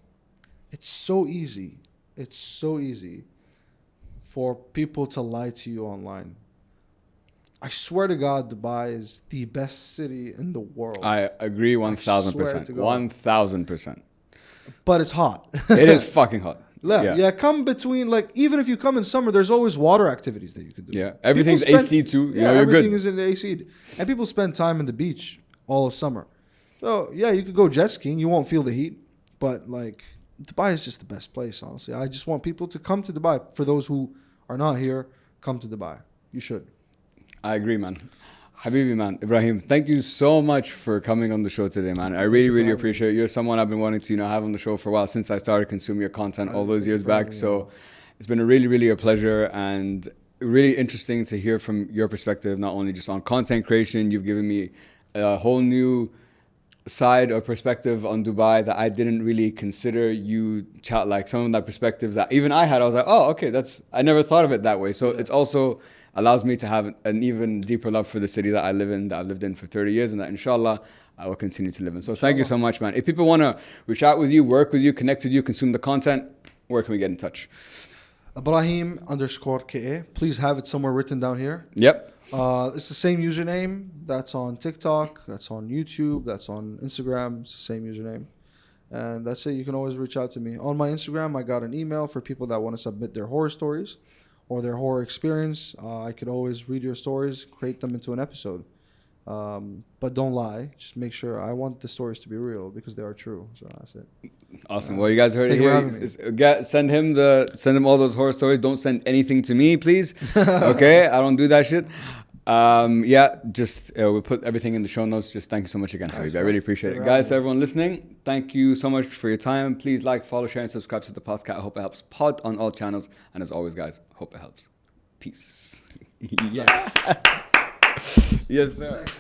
it's so easy. It's so easy for people to lie to you online. I swear to God, Dubai is the best city in the world. I agree 1,000%. 1,000%. But it's hot. It is fucking hot. Yeah, come between, like, even if you come in summer, there's always water activities that you can do. Yeah, everything's AC too. You know, you're everything good. is in AC. And people spend time in the beach all of summer. So, yeah, you could go jet skiing. You won't feel the heat. But, like, Dubai is just the best place, honestly. I just want people to come to Dubai. For those who are not here, come to Dubai. You should. I agree, man. Habibi, man. Ebrahim, thank you so much for coming on the show today, man. I really appreciate it. You're someone I've been wanting to, have on the show for a while since I started consuming your content all those years back. So it's been really a pleasure and really interesting to hear from your perspective, not only just on content creation. You've given me a whole new side or perspective on Dubai that I didn't really consider. You chat like some of that perspectives that even I had. I was like, oh, okay, I never thought of it that way. So it's also allows me to have an even deeper love for the city that I live in, that I've lived in for 30 years, and that inshallah I will continue to live in. So thank you so much, man. If people want to reach out with you, work with you, connect with you, consume the content, where can we get in touch? Ebrahim_KA. Please have it somewhere written down here. Yep. It's the same username. That's on TikTok. That's on YouTube. That's on Instagram. It's the same username. And that's it. You can always reach out to me. On my Instagram, I got an email for people that want to submit their horror stories or their horror experience. I could always read your stories, create them into an episode. But don't lie. Just make sure. I want the stories to be real because they are true. So that's it. Awesome. Well, you guys heard it here. Send him all those horror stories. Don't send anything to me, please. Okay? I don't do that shit. We'll put everything in the show notes. Just thank you so much again, Habib. I really appreciate it. Guys, everyone listening, thank you so much for your time. Please like, follow, share, and subscribe to the podcast. I hope it helps. Pod on all channels. And as always, guys, hope it helps. Peace. Yes. Yes, sir.